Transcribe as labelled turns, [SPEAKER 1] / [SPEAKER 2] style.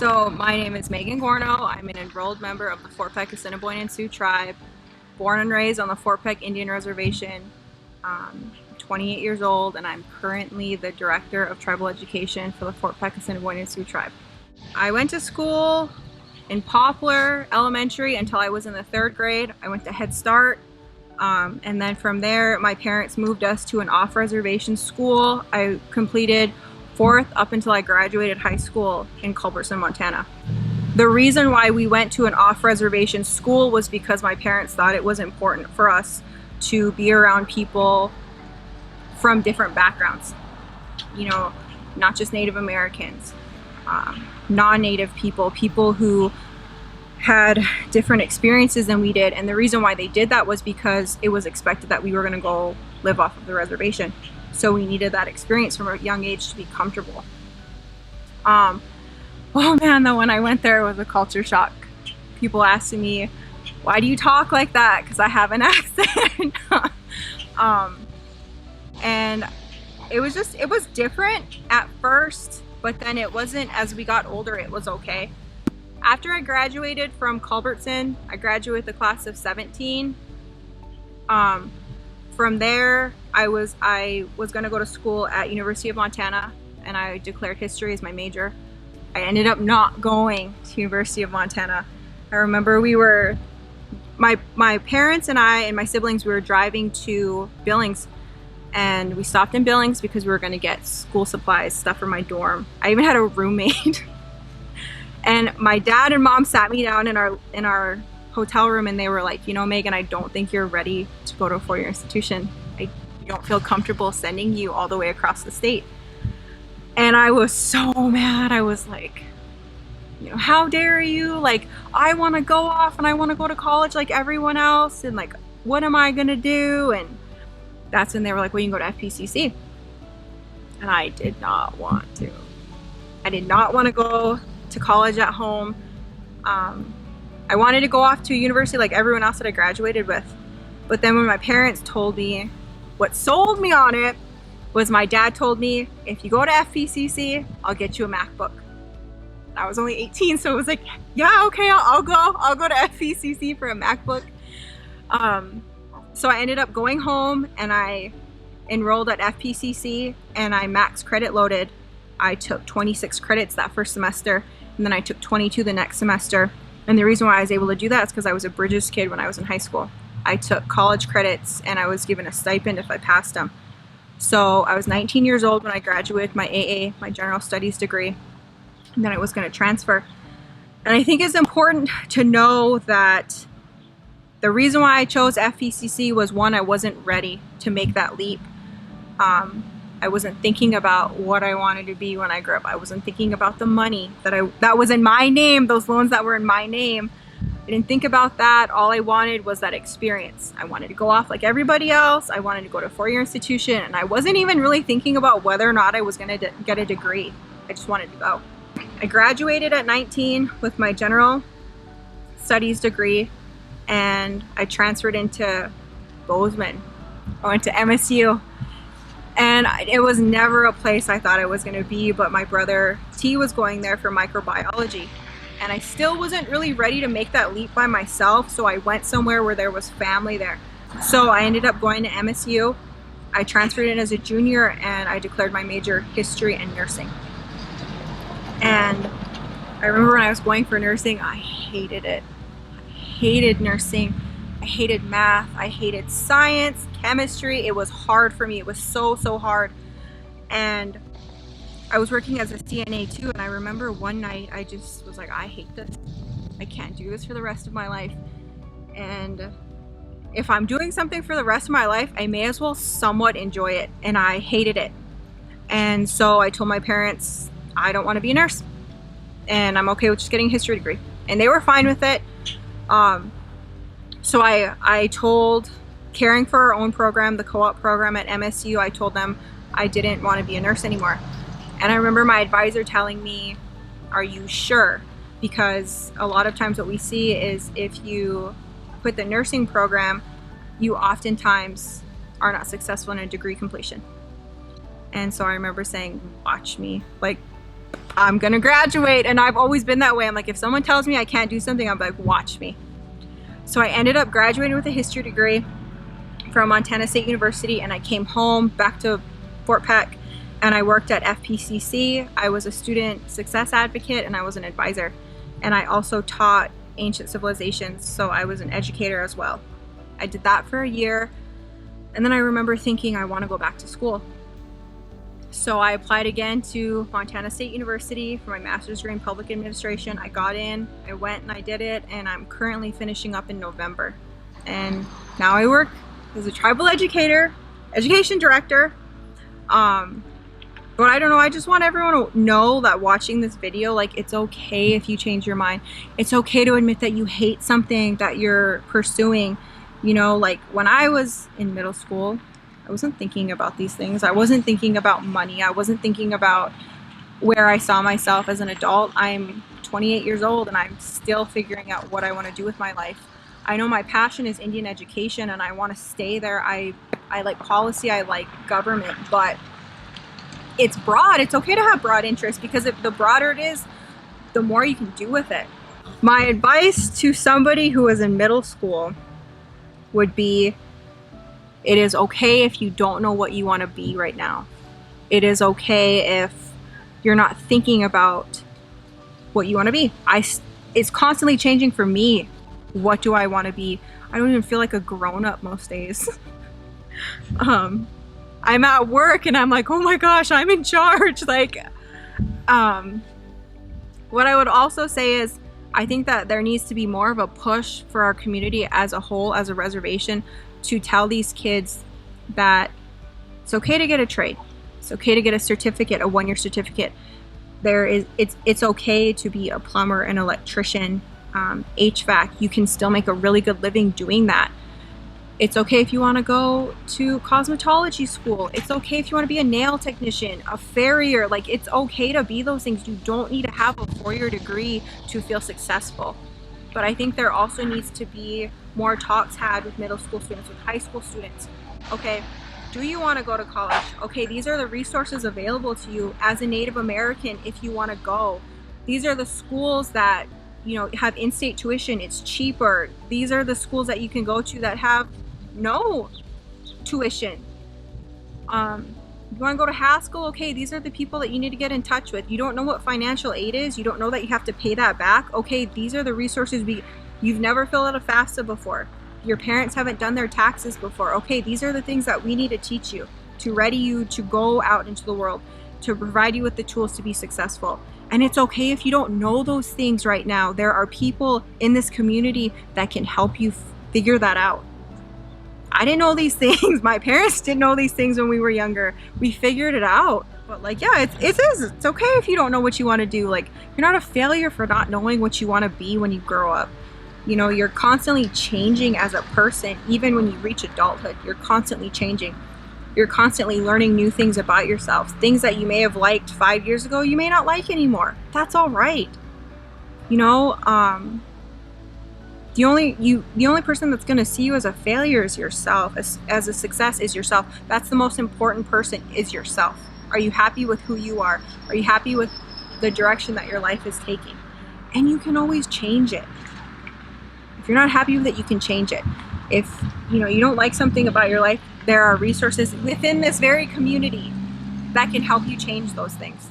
[SPEAKER 1] So my name is Megan Gourneau. I'm an enrolled member of the Fort Peck Assiniboine and Sioux Tribe, born and raised on the Fort Peck Indian Reservation. I'm 28 years old, and I'm currently the Director of Tribal Education for the Fort Peck Assiniboine and Sioux Tribe. I went to school in Poplar Elementary until I was in the 3rd grade. I went to Head Start, and then from there my parents moved us to an off-reservation school. I completed 4th up until I graduated high school in Culbertson, Montana. The reason why we went to an off-reservation school was because my parents thought it was important for us to be around people from different backgrounds. You know, not just Native Americans, non-Native people, people who had different experiences than we did. And the reason why they did that was because it was expected that we were going to go live off of the reservation. So we needed that experience from a young age to be comfortable. Oh man, though, when I went there, it was a culture shock. People asking me, why do you talk like that? Because I have an accent. And it was different at first, but then it wasn't. As we got older, it was okay. After I graduated from Culbertson, I graduated with the class of 17. From there, I was going to go to school at University of Montana, and I declared history as my major. I ended up not going to University of Montana. I remember my parents and I and my siblings, we were driving to Billings, and we stopped in Billings because we were going to get school supplies, stuff for my dorm. I even had a roommate. And my dad and mom sat me down in our hotel room, and they were like, you know, Megan, I don't think you're ready to go to a 4-year institution. I don't feel comfortable sending you all the way across the state. And I was so mad. I was like, you know, how dare you? Like, I want to go off and I want to go to college like everyone else. And like, what am I going to do? And that's when they were like, well, you can go to FPCC. And I did not want to. I did not want to go to college at home. I wanted to go off to a university like everyone else that I graduated with. But then when my parents told me, what sold me on it was my dad told me, if you go to FPCC, I'll get you a MacBook. I was only 18, so it was like, yeah, okay, I'll go to FPCC for a MacBook. So I ended up going home and I enrolled at FPCC, and I max credit loaded. I took 26 credits that first semester, and then I took 22 the next semester. And the reason why I was able to do that is because I was a Bridges kid when I was in high school. I took college credits, and I was given a stipend if I passed them. So I was 19 years old when I graduated my AA, my General Studies degree, and then I was going to transfer. And I think it's important to know that the reason why I chose FPCC was, one, I wasn't ready to make that leap. I wasn't thinking about what I wanted to be when I grew up. I wasn't thinking about the money that was in my name, those loans that were in my name. I didn't think about that. All I wanted was that experience. I wanted to go off like everybody else. I wanted to go to a 4-year institution, and I wasn't even really thinking about whether or not I was going to get a degree. I just wanted to go. I graduated at 19 with my General Studies degree, and I transferred into Bozeman. I went to MSU. And it was never a place I thought I was going to be, but my brother T was going there for microbiology. And I still wasn't really ready to make that leap by myself, so I went somewhere where there was family there. So I ended up going to MSU. I transferred in as a junior, and I declared my major history and nursing. And I remember when I was going for nursing, I hated it. I hated nursing. I hated math. I hated science, chemistry. It was hard for me. It was so hard. And I was working as a CNA too, and I remember one night I just was like, I hate this. I can't do this for the rest of my life. And if I'm doing something for the rest of my life, I may as well somewhat enjoy it. And I hated it. And so I told my parents, I don't want to be a nurse, and I'm okay with just getting a history degree. And they were fine with it. So I told Caring for Our Own program, the co-op program at MSU, I told them I didn't want to be a nurse anymore. And I remember my advisor telling me, are you sure? Because a lot of times what we see is if you quit the nursing program, you oftentimes are not successful in a degree completion. And so I remember saying, watch me. Like, I'm gonna graduate. And I've always been that way. I'm like, if someone tells me I can't do something, I'm like, watch me. So I ended up graduating with a history degree from Montana State University, and I came home back to Fort Peck, and I worked at FPCC. I was a student success advocate, and I was an advisor. And I also taught ancient civilizations, so I was an educator as well. I did that for a year, and then I remember thinking I want to go back to school. So I applied again to Montana State University for my master's degree in public administration. I got in, I went and I did it, and I'm currently finishing up in November. And now I work as a tribal educator, education director. But I don't know, I just want everyone to know that watching this video, like, it's okay if you change your mind. It's okay to admit that you hate something that you're pursuing. You know, like when I was in middle school, I wasn't thinking about these things. I wasn't thinking about money. I wasn't thinking about where I saw myself as an adult. I'm 28 years old and I'm still figuring out what I want to do with my life. I know my passion is Indian education and I want to stay there. I like policy, I like government, but it's broad. It's okay to have broad interests, because the broader it is, the more you can do with it. My advice to somebody who is in middle school would be, it is okay if you don't know what you want to be right now. It is okay if you're not thinking about what you want to be. It's constantly changing for me. What do I want to be? I don't even feel like a grown-up most days. I'm at work and I'm like, oh my gosh, I'm in charge. Like, what I would also say is, I think that there needs to be more of a push for our community as a whole, as a reservation, to tell these kids that it's okay to get a trade. It's okay to get a certificate, a one-year certificate. It's okay to be a plumber, an electrician, HVAC. You can still make a really good living doing that. It's okay if you want to go to cosmetology school. It's okay if you want to be a nail technician, a farrier. Like, it's okay to be those things. You don't need to have a four-year degree to feel successful. But I think there also needs to be more talks had with middle school students, with high school students. Okay, do you want to go to college? Okay, these are the resources available to you as a Native American if you want to go. These are the schools that, you know, have in-state tuition. It's cheaper. These are the schools that you can go to that have no tuition. You want to go to Haskell? Okay, these are the people that you need to get in touch with. You don't know what financial aid is. You don't know that you have to pay that back. Okay, these are the resources. You've never filled out a FAFSA before. Your parents haven't done their taxes before. Okay, these are the things that we need to teach you to ready you to go out into the world, to provide you with the tools to be successful. And it's okay if you don't know those things right now. There are people in this community that can help you figure that out. I didn't know these things. My parents didn't know these things when we were younger. We figured it out. But like, yeah, it's okay if you don't know what you want to do. Like, you're not a failure for not knowing what you want to be when you grow up. You know, you're constantly changing as a person. Even when you reach adulthood, you're constantly changing. You're constantly learning new things about yourself. Things that you may have liked 5 years ago, you may not like anymore. That's all right. You know, the only person that's going to see you as a failure is yourself. As a success is yourself. That's the most important person, is yourself. Are you happy with who you are? Are you happy with the direction that your life is taking? And you can always change it. If you're not happy with it, you can change it. If you don't like something about your life, there are resources within this very community that can help you change those things.